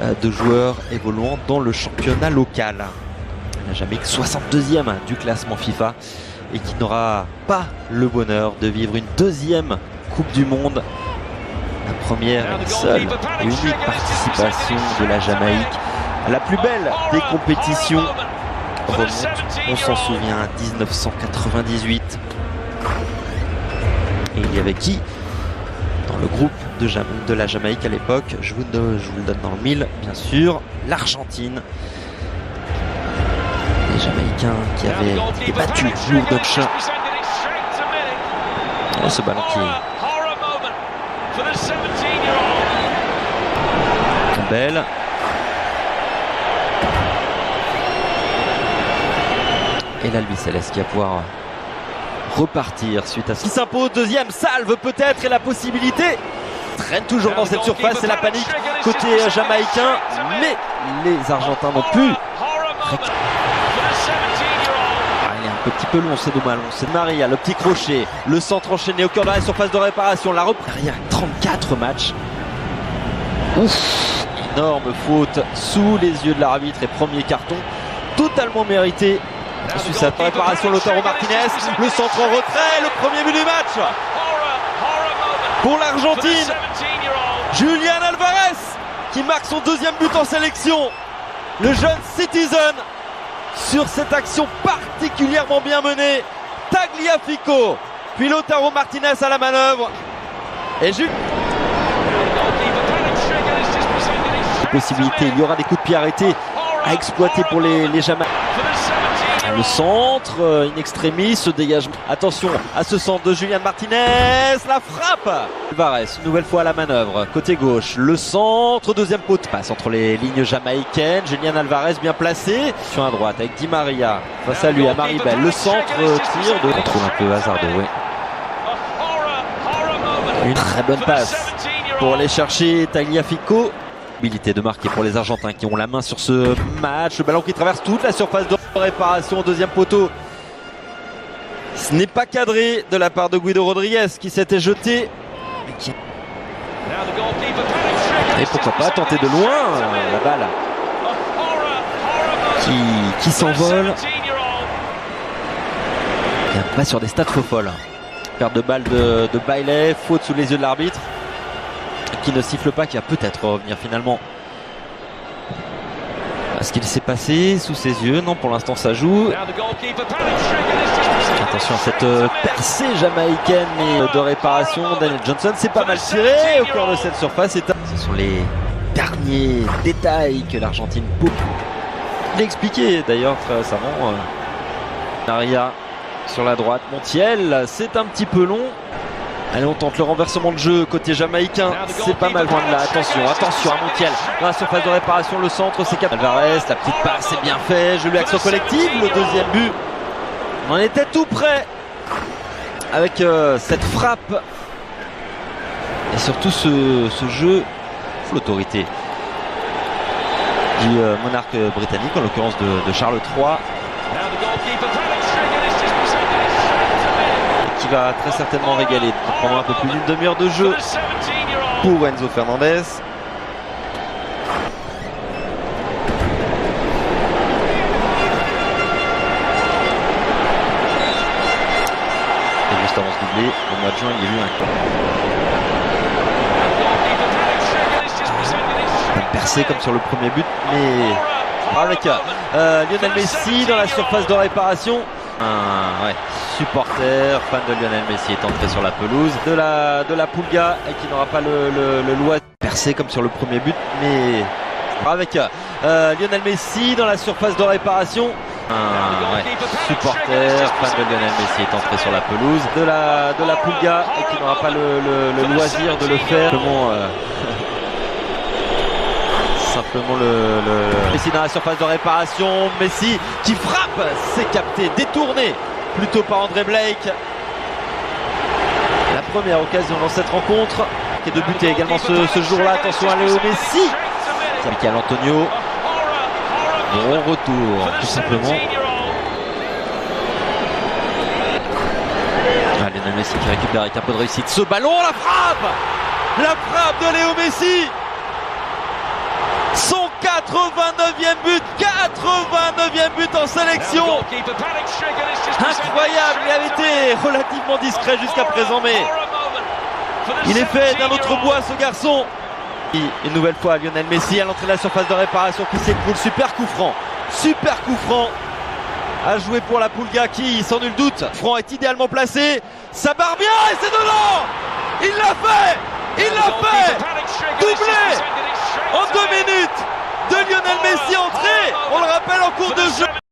de joueurs évoluant dans le championnat local. La Jamaïque 62e du classement FIFA et qui n'aura pas le bonheur de vivre une deuxième Coupe du Monde. La première et seule et unique participation de la Jamaïque à la plus belle des compétitions remonte, on s'en souvient, à 1998. Et il y avait qui dans le groupe de la Jamaïque à l'époque? Je vous le donne dans le mille, bien sûr. L'Argentine. Les Jamaïcains qui avaient été battus Lourdotch. Oh, ce ballon qui est belle. Et l'Albi Céleste qui va pouvoir repartir suite à ce qui s'impose. Deuxième salve peut-être et la possibilité traîne toujours dans cette surface. C'est la panique côté jamaïcain, mais les Argentins n'ont pu. Il est un petit peu long, c'est dommage. C'est Maria, le petit crochet, le centre enchaîné au cœur de la surface de réparation. La reprise. Il y a 34 matchs. Ouf, énorme faute sous les yeux de l'arbitre et premier carton totalement mérité. Ensuite, cette réparation, Lautaro Martinez, le centre en retrait, le premier but du match pour l'Argentine. Julián Álvarez qui marque son deuxième but en sélection. Le jeune Citizen sur cette action particulièrement bien menée. Tagliafico, puis Lautaro Martinez à la manœuvre. Et possibilité, il y aura des coups de pied arrêtés à exploiter pour les Jamaïcains. Le centre, in extremis, ce dégagement. Attention à ce centre de Julián Martinez, la frappe. Álvarez, une nouvelle fois à la manœuvre, côté gauche, le centre, deuxième poteau. Passe entre les lignes jamaïcaines, Julián Álvarez bien placé. Sur à droite avec Di Maria, face à lui, à Maribel, le centre, tir de... On trouve un peu hasardeux, oui. Une très bonne passe pour aller chercher Tagliafico. De marquer pour les Argentins qui ont la main sur ce match. Le ballon qui traverse toute la surface de réparation au deuxième poteau. Ce n'est pas cadré de la part de Guido Rodriguez qui s'était jeté. Et pourquoi pas tenter de loin la balle qui s'envole. Et pas sur des stats faux folles. Perte de balle de Bailey, faute sous les yeux de l'arbitre. Qui ne siffle pas, qui va peut-être revenir finalement. Ce qu'il s'est passé sous ses yeux, non, pour l'instant ça joue. Attention à cette percée jamaïcaine de réparation. Daniel Johnson, c'est pas mal tiré au cœur de cette surface. Ce sont les derniers détails que l'Argentine peut l'expliquer d'ailleurs très récemment. Maria sur la droite, Montiel, c'est un petit peu long. Allez, on tente le renversement de jeu côté jamaïcain. C'est pas mal loin de là. Attention à Montiel. Dans la surface de réparation, le centre, c'est Álvarez. La petite passe, c'est bien fait. Joli action collective. Le deuxième but. On en était tout près. Avec cette frappe. Et surtout ce jeu. L'autorité du monarque britannique, en l'occurrence de Charles III. Qui va très certainement régaler. Pendant un peu plus d'une demi-heure de jeu pour Enzo Fernandez. Et juste avant ce doublé, au mois de juin, il y a eu un percé comme sur le premier but, mais avec Lionel Messi dans la surface de réparation. Ouais, supporter, fan de Lionel Messi est entré sur la pelouse de la Pulga et qui n'aura pas le loisir percé comme sur le premier but, mais avec Lionel Messi dans la surface de réparation. Ouais, supporter, fan de Lionel Messi est entré sur la pelouse de la Pulga et qui n'aura pas le loisir de le faire. Simplement Messi dans la surface de réparation, Messi qui frappe, c'est capté, détourné plutôt par André Blake. La première occasion dans cette rencontre qui est de buter également ce jour-là. Attention à Léo Messi, Michael Antonio. Bon retour tout simplement. Lionel Messi qui récupère avec un peu de réussite ce ballon, la frappe de Léo Messi. 89e but, 89e but en sélection. Incroyable, il avait été relativement discret jusqu'à présent, mais il est fait d'un autre bois ce garçon. Une nouvelle fois Lionel Messi à l'entrée de la surface de réparation qui s'écroule. Super coup franc à jouer pour la Pulga qui, sans nul doute, Franc est idéalement placé, ça barre bien et c'est dedans. Il l'a fait, doublé en 2 minutes de Lionel Messi entré, on le rappelle, en cours de jeu.